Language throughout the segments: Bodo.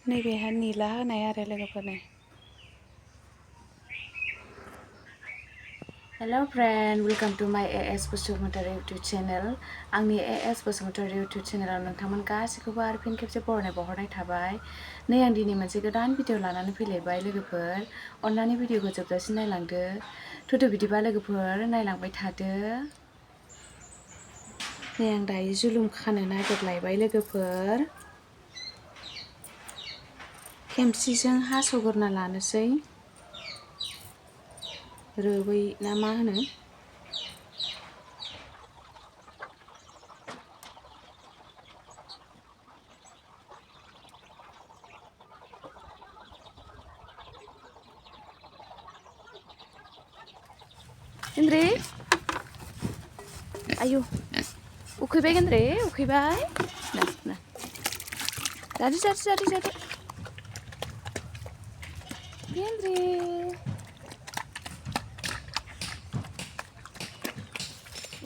नैबेहा निला होनाय आरो लोगोफोरनो हेलो फ्रेंड वेलकम टू माय एएस बसुमतारी यूट्यूब चैनल आंनि एएस बसुमतारी यूट्यूब चैनलाव नोंथांमोन गासैखौबो आरो फिन खेबसे बरायनाय बावहरनाय थाबाय नै आं दिनै मोनसे गोदान भिडिअ लानानै फैलायबाय लोगोफोर अन्नानै भिडिअखौ जोबजासिम नायलांदो थुदो बिदिबा लोगोफोर नायलांबाय थादो नै आं दायो जुलुम खानो नागिरलायबाय लोगोफोर खेमसिजों हास'ग्रोना लानोसै रोबै ना मा होनो गेन्द्रे आयु उखैबाय गेन्द्रे उखैबाय ना ना जादो जादो जादो जादो गेन्द्रे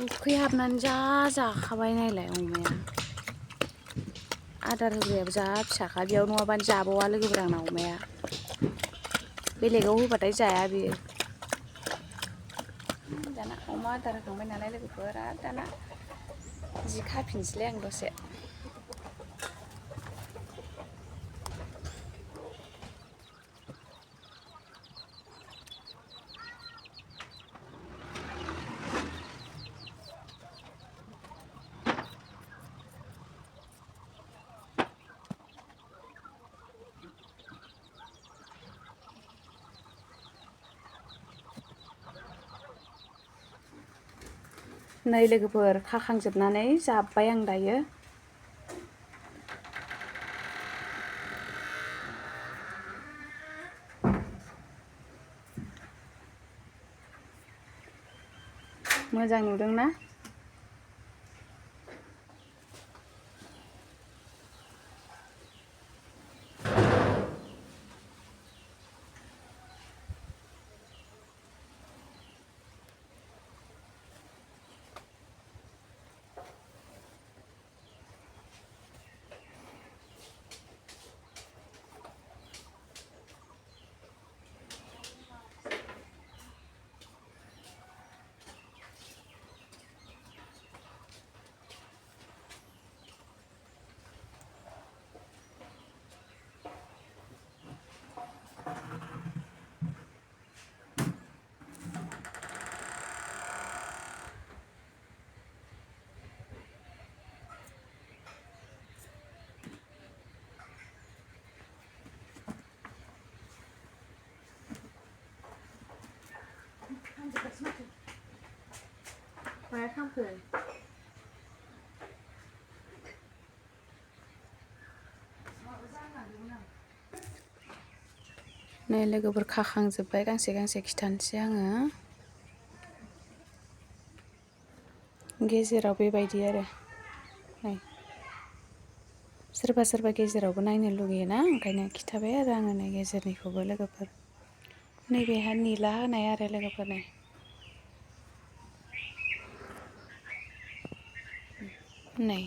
उखैहाबनानै जा जाखाबाय नायलाय अमाया आदार होग्रायाबो जा फिसाखा बेयाव नङाबानो जाबावा लोगोफोर आंना अमाया बेलेगाव होबाथाय जाया बियो दाना अमा आदार होखांबाय नालाय लोगोफोर आरो दाना जि खाफिनसैलाय आं दसे नै लोगोफोर खाखांजोबनानै जाब्बाय आं दायो मोजां नुदोंना माया खामखो नै लोगोफोर खाखांजोब्बाय गांसे गांसे खिथानोसै आङो गेजेराव बेबायदि आरो नै सोरबा सोरबा गेजेरावबो नायनो लुगैयोना ओंखायनो खिथाबाय आरो आङो नै गेजेरनिखौबो लोगोफोर नैबेहा निला होनाय आरो लोगोफोरनो नै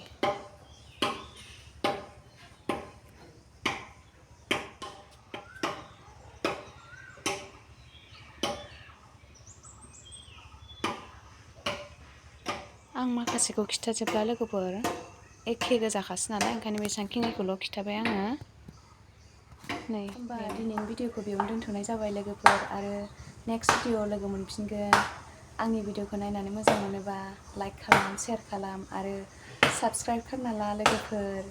आं माखासेखौ खिथाजोबला लोगोफोर एखे गोजाखासो नालाय ओंखायनो बेसेबांखिनिखौल' खिथाबाय आङो नै होमबा दिनैनि भिडिअखौ बेयावनो दोनथ'नाय जाबाय लोगोफोर आरो नेक्स्ट भिडिअआव लोगो मोनफिनगोन आंनि भिडिअखौ नायनानै मोजां मोनोबा लाइक खालाम शेयार खालाम आरो साबस्क्राइब खालामना ला लोगोफोर